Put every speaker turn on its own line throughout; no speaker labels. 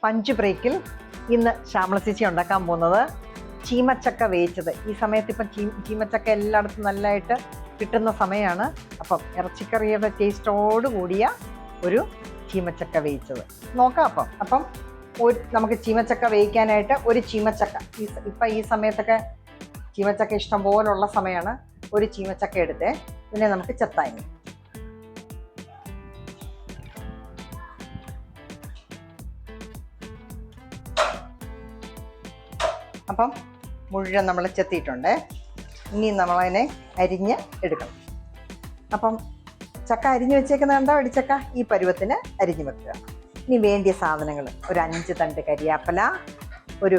Punch ബ്രേക്കിൽ ഇന്ന് ശ്യാമള ചേച്ചി ഉണ്ടാക്കാൻ പോകുന്നത് ചീമച്ചക്ക വേവിച്ചത്. ഈ സമയത്ത് ഇപ്പം ചീമച്ചക്ക എല്ലായിടത്തും നല്ലതായിട്ട് കിട്ടുന്ന സമയമാണ്. അപ്പം ഇറച്ചിക്കറിയുടെ ടേസ്റ്റോട് കൂടിയ ഒരു ചീമച്ചക്ക വേവിച്ചത് നോക്കാം. അപ്പം നമുക്ക് ചീമച്ചക്ക വേവിക്കാനായിട്ട് ഒരു ചീമച്ചക്ക, ഈ സമയത്തൊക്കെ ചീമച്ചക്ക ഇഷ്ടം പോലുള്ള സമയമാണ്. ഒരു ചീമച്ചക്ക എടുത്ത് പിന്നെ നമുക്ക് ചെത്താങ്ങി, അപ്പം മുഴുവൻ നമ്മൾ ചെത്തിയിട്ടുണ്ട്. ഇനി നമ്മളതിനെ അരിഞ്ഞ് എടുക്കണം. അപ്പം ചക്ക അരിഞ്ഞ് വെച്ചേക്കുന്ന കണ്ടോ, ഇടിച്ചക്ക ഈ പരുവത്തിന് അരിഞ്ഞ് വെക്കുക. ഇനി വേണ്ടിയ സാധനങ്ങൾ: ഒരു 5 തണ്ട് കരിയാപ്പല, ഒരു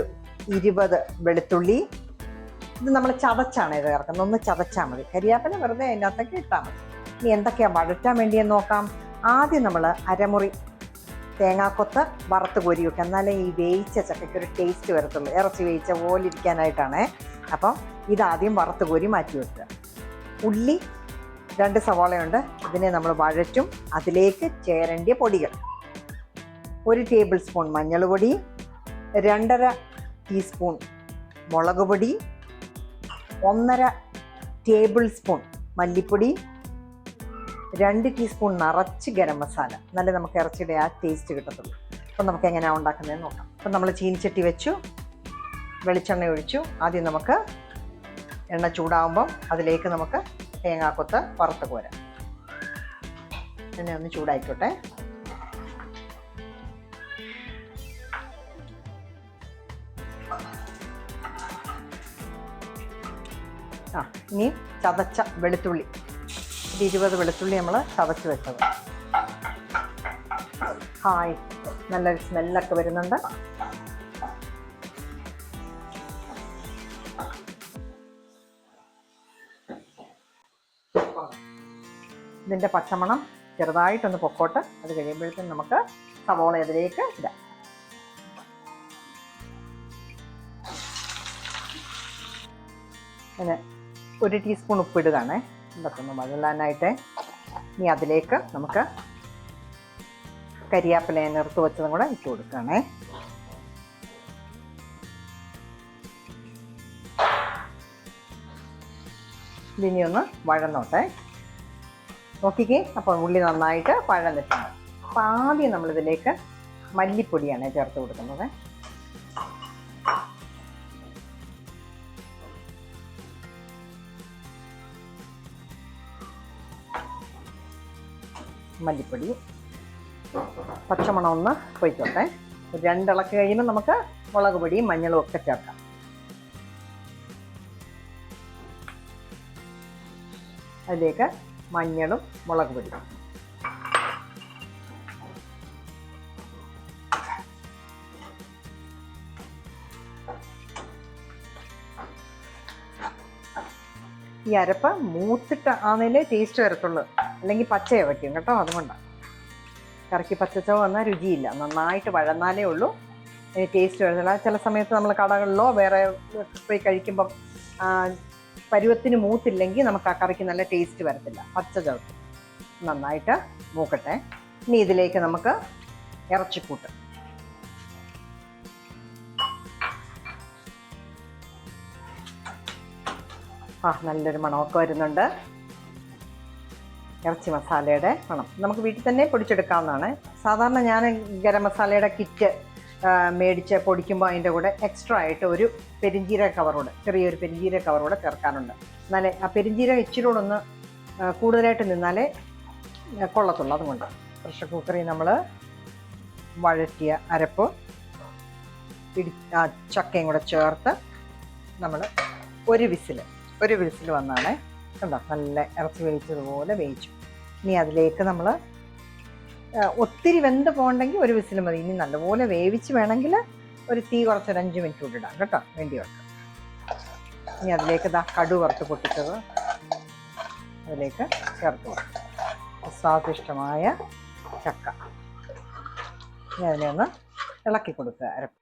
20 വെളുത്തുള്ളി. ഇത് നമ്മൾ ചതച്ചാണ് ഇത് ചേർക്കുന്നത്, ഒന്ന് ചതച്ചാൽ മതി. കരിയാപ്പല വെറുതെ അതിനകത്തേക്ക് ഇട്ടാൽ മതി. ഇനി എന്തൊക്കെയാണ് വഴറ്റാൻ വേണ്ടിയെന്ന് നോക്കാം. ആദ്യം നമ്മൾ അരമുറി തേങ്ങാക്കൊത്ത് വറുത്ത് കോരി വെക്കുക, എന്നാലേ ഈ വേവിച്ച ചക്കയ്ക്ക് ഒരു ടേസ്റ്റ് വരത്തുള്ളൂ. ഇറച്ചി വേവിച്ച പോലെ ഇരിക്കാനായിട്ടാണ്. അപ്പം ഇതാദ്യം വറുത്ത് കോരി മാറ്റി വെക്കുക. ഉള്ളി 2 സവാളയുണ്ട്, ഇതിനെ നമ്മൾ വഴറ്റും. അതിലേക്ക് ചേരേണ്ടിയ പൊടികൾ: 1 ടേബിൾ സ്പൂൺ മഞ്ഞൾ പൊടി, 2.5 ടീസ്പൂൺ മുളക് പൊടി, 1.5 ടേബിൾ സ്പൂൺ മല്ലിപ്പൊടി, 2 ടീസ്പൂൺ നിറച്ച് ഗരം മസാല. എന്നാലേ നമുക്ക് ഇറച്ചിയുടെ ആ ടേസ്റ്റ് കിട്ടത്തുള്ളൂ. അപ്പം നമുക്ക് എങ്ങനെയാണ് ഉണ്ടാക്കുന്നതെന്ന് നോക്കാം. അപ്പം നമ്മൾ ചീനിച്ചട്ടി വെച്ചു, വെളിച്ചെണ്ണ ഒഴിച്ചു. ആദ്യം നമുക്ക് എണ്ണ ചൂടാകുമ്പം അതിലേക്ക് നമുക്ക് തേങ്ങാക്കൊത്ത് വറുത്ത് കോരാം. എണ്ണ ഒന്ന് ചൂടായിക്കോട്ടെ. ഇനി ചതച്ച വെളുത്തുള്ളി, 20 വെളുത്തുള്ളി നമ്മൾ ചതച്ച് വെച്ചത്. ഹായ്, നല്ലൊരു സ്മെല്ലൊക്കെ വരുന്നുണ്ട്. ഇതിൻ്റെ പച്ചമണം ചെറുതായിട്ടൊന്ന് പൊക്കോട്ട്. അത് കഴിയുമ്പോഴത്തേക്കും നമുക്ക് സവോള ഇതിലേക്ക് ഇടാം. പിന്നെ 1 ടീസ്പൂൺ ഉപ്പിടുകയാണേ, ഇതൊക്കെ ഒന്ന് വഴലാനായിട്ട്. ഇനി അതിലേക്ക് നമുക്ക് കരിയാപ്പില നിറുത്ത് വെച്ചതും കൂടെ ഇട്ട് കൊടുക്കുകയാണേ. ഇതിനി ഒന്ന് വഴന്നോട്ടെ. നോക്കിക്കേ, അപ്പോൾ ഉള്ളി നന്നായിട്ട് വഴന്നിട്ടുണ്ട്. അപ്പോൾ ആദ്യം നമ്മളിതിലേക്ക് മല്ലിപ്പൊടിയാണ് ചേർത്ത് കൊടുക്കുന്നത്. മല്ലിപ്പൊടി പച്ചമണം ഒന്ന് പൊയ്ക്കോട്ടെ. 2 ഇളക്ക് കഴിയുമ്പോൾ നമുക്ക് മുളക് പൊടിയും മഞ്ഞളും ഒക്കെ ചേർക്കാം. അതിലേക്ക് മഞ്ഞളും മുളക് പൊടിയും, ഈ അരപ്പ് മൂത്തിട്ട് ആണെങ്കിലേ ടേസ്റ്റ് വരത്തുള്ളൂ, അല്ലെങ്കിൽ പച്ചയെ വയ്ക്കും കേട്ടോ. അതുകൊണ്ടാണ് കറിക്ക് പച്ചച്ചവ വന്നാൽ രുചിയില്ല. നന്നായിട്ട് വഴന്നാലേ ഉള്ളൂ ടേസ്റ്റ് വരുന്നില്ല. ചില സമയത്ത് നമ്മൾ കടകളിലോ വേറെ പോയി കഴിക്കുമ്പം പരുവത്തിന് മൂത്തില്ലെങ്കിൽ നമുക്ക് ആ കറിക്ക് നല്ല ടേസ്റ്റ് വരത്തില്ല. പച്ച ചവത്ത് നന്നായിട്ട് മൂക്കട്ടെ. ഇനി ഇതിലേക്ക് നമുക്ക് ഇറച്ചിക്കൂട്ട്. നല്ലൊരു മണമൊക്കെ വരുന്നുണ്ട്. ഇറച്ചി മസാലയുടെ മണം നമുക്ക് വീട്ടിൽ തന്നെ പൊടിച്ചെടുക്കാവുന്നതാണ്. സാധാരണ ഞാൻ ഗരം മസാലയുടെ കിറ്റ് മേടിച്ച് പൊടിക്കുമ്പോൾ അതിൻ്റെ കൂടെ എക്സ്ട്രാ ആയിട്ട് ഒരു പെരിഞ്ജീരക കവറോട്, ചെറിയൊരു പെരിഞ്ജീരക കവറോട് ചേർക്കാറുണ്ട്. എന്നാലേ ആ പെരിഞ്ജീരക ഇച്ചിരി കൂടെ ഒന്ന് കൂടുതലായിട്ട് നിന്നാലേ കൊള്ളത്തുള്ളൂ. അതുകൊണ്ട് പ്രഷർ കുക്കറിൽ നമ്മൾ വഴറ്റിയ അരപ്പ് ചക്കയും കൂടെ ചേർത്ത് നമ്മൾ ഒരു വിസിൽ വന്നാണേ. കണ്ടോ, നല്ല ഇറച്ചി വേവിച്ചതുപോലെ വേവിച്ചു. ഇനി അതിലേക്ക് നമ്മൾ ഒത്തിരി വെന്ത് പോകണ്ടെങ്കിൽ ഒരു വിസിൽ മതി. ഇനി നല്ലപോലെ വേവിച്ച് വേണമെങ്കിൽ ഒരു തീ കുറച്ചൊരു 5 മിനിറ്റ് കൂടി ഇടാം കേട്ടോ, വേണ്ടിയവർക്ക്. ഇനി അതിലേക്ക് കടു വറുത്ത് പൊട്ടിച്ചത് അതിലേക്ക് ചേർത്ത് കൊടുക്കും. സ്വാദിഷ്ടമായ ചക്ക. ഇനി അതിനെ ഒന്ന് ഇളക്കി കൊടുക്കുക അരപ്പ്.